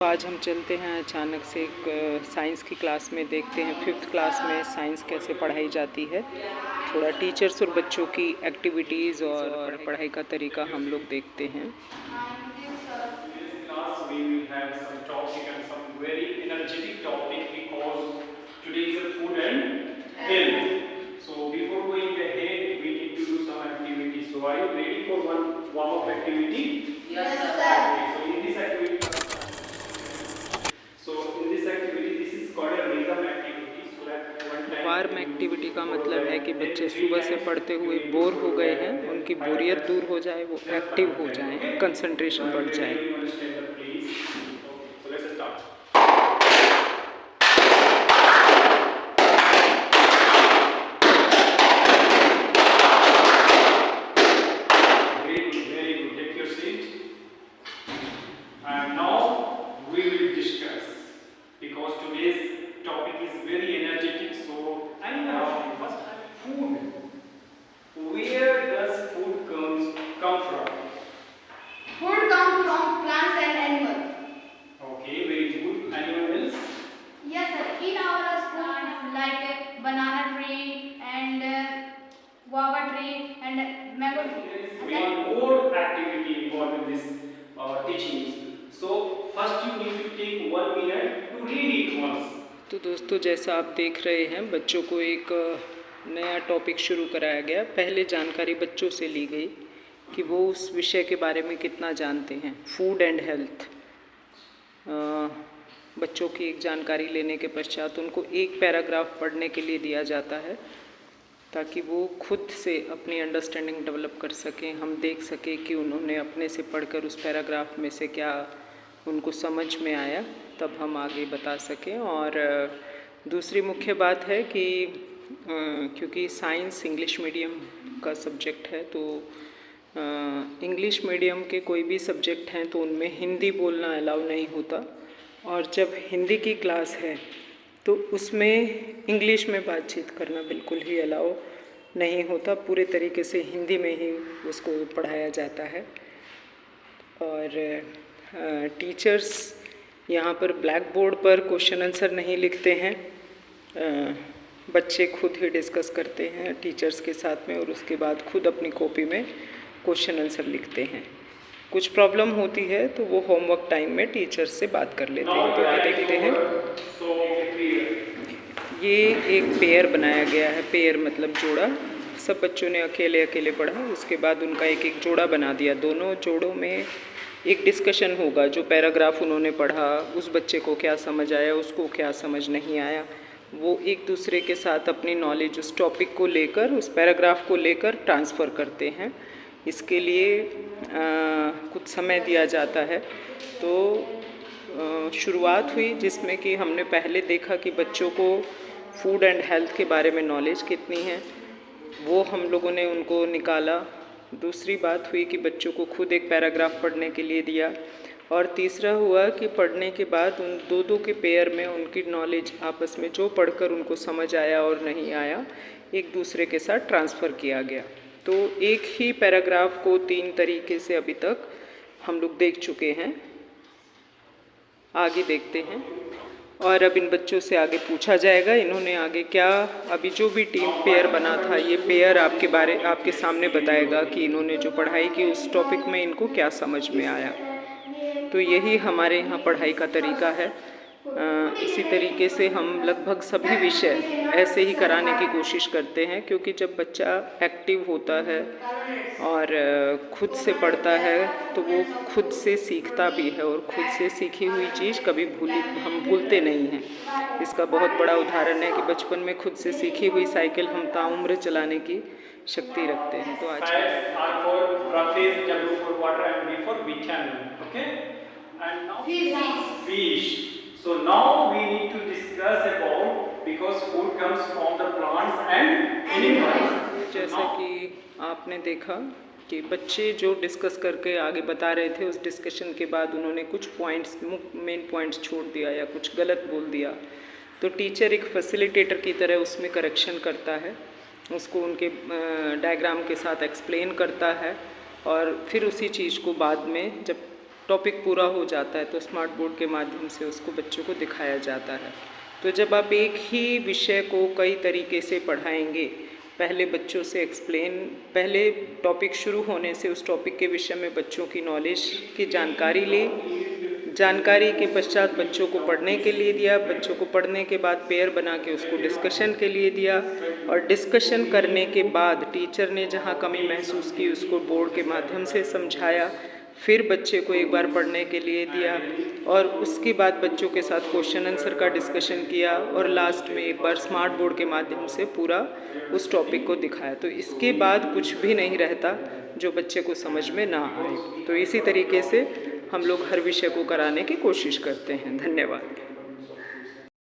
आज हम चलते हैं अचानक से एक साइंस की क्लास में, देखते हैं 5th क्लास में साइंस कैसे पढ़ाई जाती है। थोड़ा टीचर्स और बच्चों की एक्टिविटीज़ और पढ़ाई का तरीका हम लोग देखते हैं। वार्म एक्टिविटी का मतलब है कि बच्चे सुबह से पढ़ते हुए बोर हो गए हैं, उनकी बोरियत दूर हो जाए, वो एक्टिव हो जाएं, कंसंट्रेशन बढ़ जाए। Banana tree and guava tree and mango tree. We want more activity involved in this teaching. So first you need to take 1 minute to read it once. तो दोस्तों, जैसा आप देख रहे हैं, बच्चों को एक नया टॉपिक शुरू कराया गया। पहले जानकारी बच्चों से ली गई कि वो उस विषय के बारे में कितना जानते हैं। फूड एंड हेल्थ, बच्चों की एक जानकारी लेने के पश्चात उनको एक पैराग्राफ पढ़ने के लिए दिया जाता है ताकि वो खुद से अपनी अंडरस्टैंडिंग डेवलप कर सकें। हम देख सकें कि उन्होंने अपने से पढ़कर उस पैराग्राफ में से क्या उनको समझ में आया, तब हम आगे बता सकें। और दूसरी मुख्य बात है कि क्योंकि साइंस इंग्लिश मीडियम का सब्जेक्ट है, तो इंग्लिश मीडियम के कोई भी सब्जेक्ट हैं तो उनमें हिंदी बोलना अलाउ नहीं होता, और जब हिंदी की क्लास है तो उसमें इंग्लिश में बातचीत करना बिल्कुल ही अलाउ नहीं होता। पूरे तरीके से हिंदी में ही उसको पढ़ाया जाता है। और टीचर्स यहाँ पर ब्लैक बोर्ड पर क्वेश्चन आंसर नहीं लिखते हैं, बच्चे खुद ही डिस्कस करते हैं टीचर्स के साथ में, और उसके बाद खुद अपनी कॉपी में क्वेश्चन आंसर लिखते हैं। कुछ प्रॉब्लम होती है तो वो होमवर्क टाइम में टीचर्स से बात कर लेते हैं। तो आप देखते हैं, ये एक पेयर बनाया गया है। पेयर मतलब जोड़ा। सब बच्चों ने अकेले अकेले पढ़ा, उसके बाद उनका एक एक जोड़ा बना दिया। दोनों जोड़ों में एक डिस्कशन होगा। जो पैराग्राफ उन्होंने पढ़ा, उस बच्चे को क्या समझ आया, उसको क्या समझ नहीं आया, वो एक दूसरे के साथ अपनी नॉलेज उस टॉपिक को लेकर, उस पैराग्राफ को लेकर ट्रांसफ़र करते हैं। इसके लिए कुछ समय दिया जाता है। तो शुरुआत हुई जिसमें कि हमने पहले देखा कि बच्चों को फूड एंड हेल्थ के बारे में नॉलेज कितनी है, वो हम लोगों ने उनको निकाला। दूसरी बात हुई कि बच्चों को खुद एक पैराग्राफ पढ़ने के लिए दिया। और तीसरा हुआ कि पढ़ने के बाद उन दो के पेयर में उनकी नॉलेज आपस में जो पढ़कर उनको समझ आया और नहीं आया, एक दूसरे के साथ ट्रांसफ़र किया गया। तो एक ही पैराग्राफ को 3 तरीके से अभी तक हम लोग देख चुके हैं। आगे देखते हैं, और अब इन बच्चों से आगे पूछा जाएगा इन्होंने आगे क्या, अभी जो भी टीम पेयर बना था, ये पेयर आपके सामने बताएगा कि इन्होंने जो पढ़ाई की उस टॉपिक में इनको क्या समझ में आया। तो यही हमारे यहाँ पढ़ाई का तरीका है। इसी तरीके से हम लगभग सभी विषय ऐसे ही कराने की कोशिश करते हैं, क्योंकि जब बच्चा एक्टिव होता है और खुद से पढ़ता है तो वो खुद से सीखता भी है, और खुद से सीखी हुई चीज़ कभी हम भूलते नहीं हैं। इसका बहुत बड़ा उदाहरण है कि बचपन में खुद से सीखी हुई साइकिल हम ताउम्र चलाने की शक्ति रखते हैं। तो आज So now we need to discuss about, because food comes from the plants and animals. जैसे कि आपने देखा कि बच्चे जो डिस्कस करके आगे बता रहे थे, उस डिस्कशन के बाद उन्होंने कुछ पॉइंट्स, मेन पॉइंट्स छोड़ दिया या कुछ गलत बोल दिया, तो टीचर एक फैसिलिटेटर की तरह उसमें करेक्शन करता है, उसको उनके डायग्राम के साथ एक्सप्लेन करता है, और फिर उसी चीज़ को बाद में जब टॉपिक पूरा हो जाता है तो स्मार्ट बोर्ड के माध्यम से उसको बच्चों को दिखाया जाता है। तो जब आप एक ही विषय को कई तरीके से पढ़ाएंगे, पहले बच्चों से पहले टॉपिक शुरू होने से उस टॉपिक के विषय में बच्चों की नॉलेज की जानकारी ले, जानकारी के पश्चात बच्चों को पढ़ने के लिए दिया, बच्चों को पढ़ने के बाद पेयर बना के उसको डिस्कशन के लिए दिया, और डिस्कशन करने के बाद टीचर ने जहाँ कमी महसूस की उसको बोर्ड के माध्यम से समझाया, फिर बच्चे को एक बार पढ़ने के लिए दिया, और उसके बाद बच्चों के साथ क्वेश्चन आंसर का डिस्कशन किया, और लास्ट में एक बार स्मार्ट बोर्ड के माध्यम से पूरा उस टॉपिक को दिखाया। तो इसके बाद कुछ भी नहीं रहता जो बच्चे को समझ में ना आए। तो इसी तरीके से हम लोग हर विषय को कराने की कोशिश करते हैं। धन्यवाद।